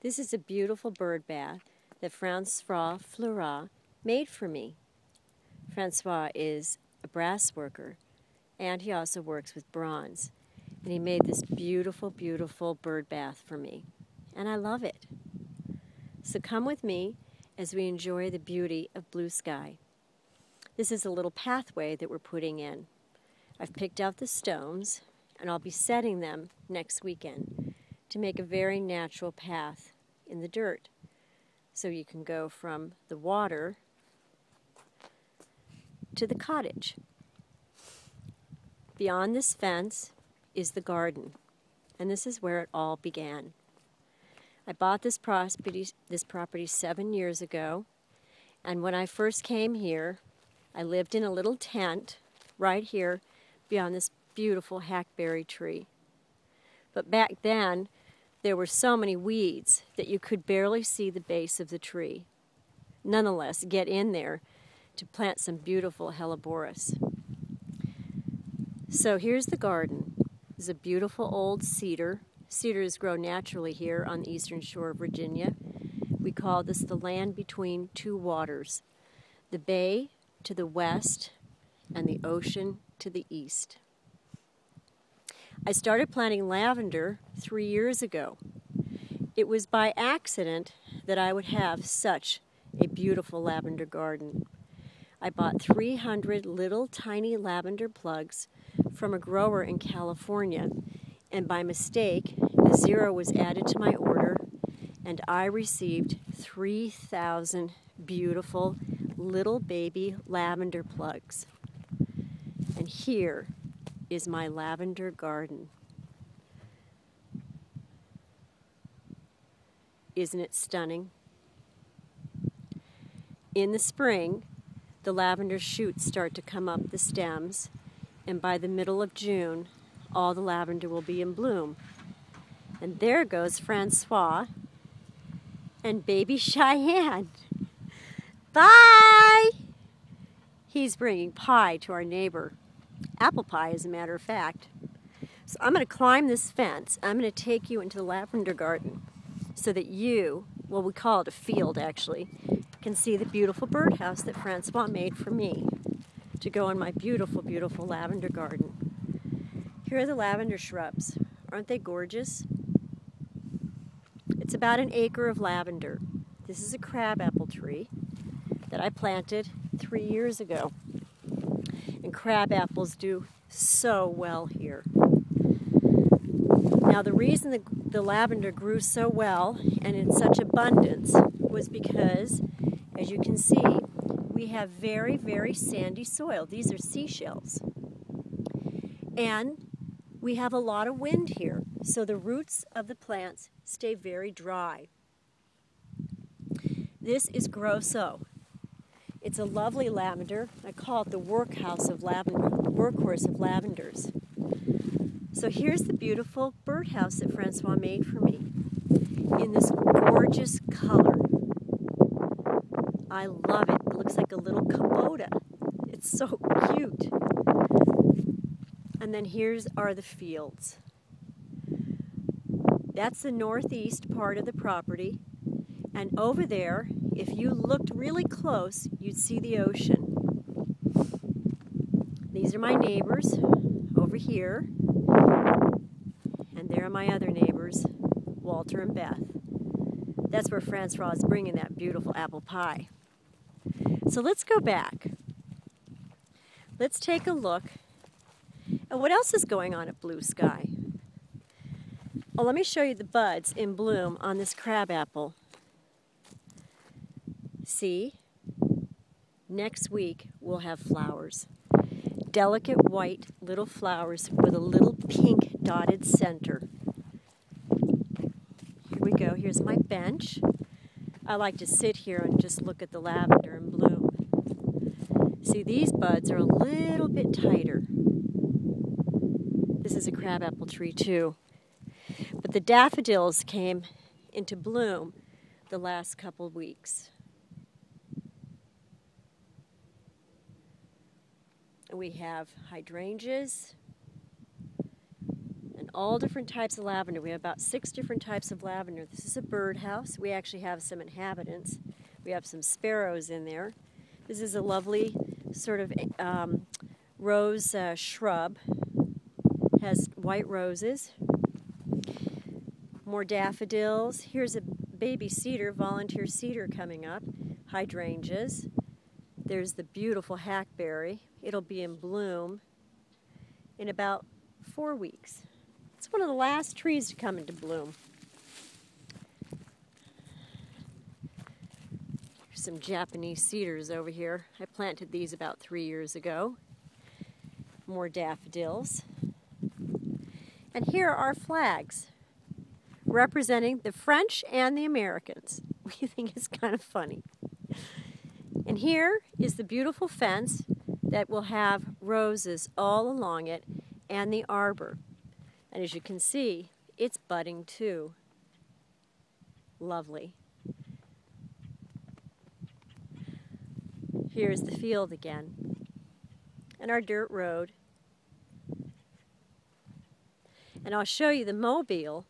This is a beautiful bird bath that Francois Fleurat made for me. Francois is a brass worker, and he also works with bronze. And he made this beautiful, beautiful bird bath for me. And I love it. So come with me as we enjoy the beauty of Blueskye. This is a little pathway that we're putting in. I've picked out the stones, and I'll be setting them next weekend to make a very natural path in the dirt. So you can go from the water to the cottage. Beyond this fence is the garden, and this is where it all began. I bought this property 7 years ago, and when I first came here, I lived in a little tent right here beyond this beautiful hackberry tree. But back then, there were so many weeds that you could barely see the base of the tree. Nonetheless, get in there to plant some beautiful helleborus. So here's the garden. This is a beautiful old cedar. Cedars grow naturally here on the eastern shore of Virginia. We call this the land between two waters, the bay to the west and the ocean to the east. I started planting lavender 3 years ago. It was by accident that I would have such a beautiful lavender garden. I bought 300 little tiny lavender plugs from a grower in California, and by mistake, a zero was added to my order, and I received 3,000 beautiful little baby lavender plugs. And here is my lavender garden. Isn't it stunning? In the spring, the lavender shoots start to come up the stems, and by the middle of June, all the lavender will be in bloom. And there goes Francois and baby Cheyenne. Bye! He's bringing pie to our neighbor. Apple pie, as a matter of fact. So I'm going to climb this fence. I'm going to take you into the lavender garden so that you, well, we call it a field actually, can see the beautiful birdhouse that Francois made for me to go in my beautiful, beautiful lavender garden. Here are the lavender shrubs. Aren't they gorgeous? It's about 1 acre of lavender. This is a crabapple tree that I planted 3 years ago. And crabapples do so well here. Now the reason the lavender grew so well and in such abundance was because, as you can see, we have very, very sandy soil. These are seashells. And we have a lot of wind here, so the roots of the plants stay very dry. This is Grosso. It's a lovely lavender. I call it the workhorse of lavenders. So here's the beautiful birdhouse that Francois made for me in this gorgeous color. I love it. It looks like a little Kubota. It's so cute. And then here's are the fields. That's the northeast part of the property. And over there, if you looked really close, you'd see the ocean. These are my neighbors over here. And there are my other neighbors, Walter and Beth. That's where Francois is bringing that beautiful apple pie. So let's go back. Let's take a look at what else is going on at Blueskye. Well, let me show you the buds in bloom on this crabapple. See? Next week we'll have flowers. Delicate white little flowers with a little pink dotted center. Here we go. Here's my bench. I like to sit here and just look at the lavender in bloom. See, these buds are a little bit tighter. This is a crabapple tree too. But the daffodils came into bloom the last couple of weeks. We have hydrangeas and all different types of lavender. We have about 6 different types of lavender. This is a birdhouse. We actually have some inhabitants. We have some sparrows in there. This is a lovely sort of rose shrub. It has white roses. More daffodils. Here's a baby cedar, volunteer cedar coming up. Hydrangeas. There's the beautiful hackberry. It'll be in bloom in about 4 weeks. It's one of the last trees to come into bloom. Here's some Japanese cedars over here. I planted these about 3 years ago. More daffodils. And here are our flags representing the French and the Americans. We think it's kind of funny. And here is the beautiful fence that will have roses all along it and the arbor. And as you can see, it's budding too. Lovely. Here's the field again and our dirt road. And I'll show you the mobile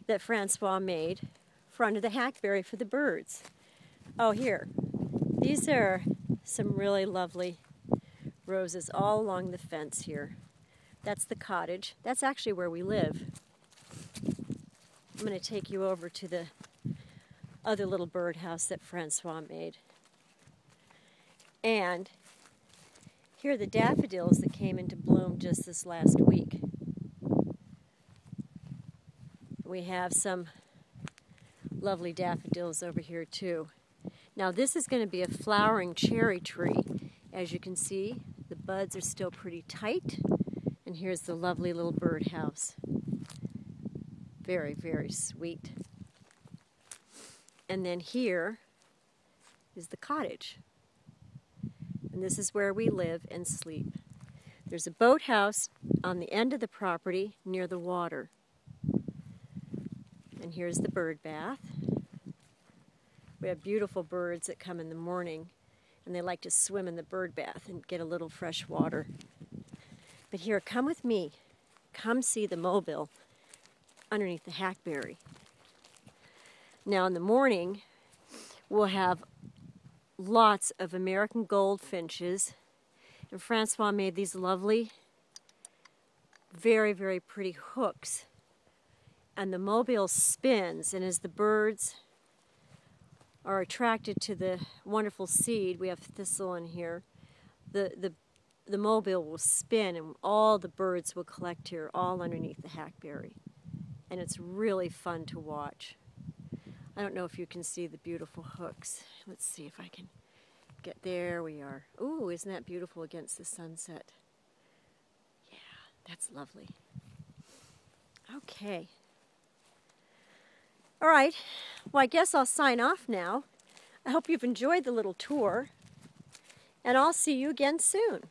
that Francois made for under the hackberry for the birds. Oh, here. These are some really lovely roses all along the fence here. That's the cottage. That's actually where we live. I'm going to take you over to the other little birdhouse that Francois made. And here are the daffodils that came into bloom just this last week. We have some lovely daffodils over here too. Now this is going to be a flowering cherry tree. As you can see, the buds are still pretty tight. And here's the lovely little birdhouse. Very, very sweet. And then here is the cottage. And this is where we live and sleep. There's a boathouse on the end of the property near the water. And here's the bird bath. We have beautiful birds that come in the morning, and they like to swim in the bird bath and get a little fresh water. But here, come with me. Come see the mobile underneath the hackberry. Now in the morning, we'll have lots of American goldfinches. And Francois made these lovely, very, very pretty hooks. And the mobile spins, and as the birds are attracted to the wonderful seed, we have thistle in here, the mobile will spin and all the birds will collect here, all underneath the hackberry. And it's really fun to watch. I don't know if you can see the beautiful hooks. Let's see if I can get, there we are. Ooh, isn't that beautiful against the sunset? Yeah, that's lovely. Okay. All right, well, I guess I'll sign off now. I hope you've enjoyed the little tour, and I'll see you again soon.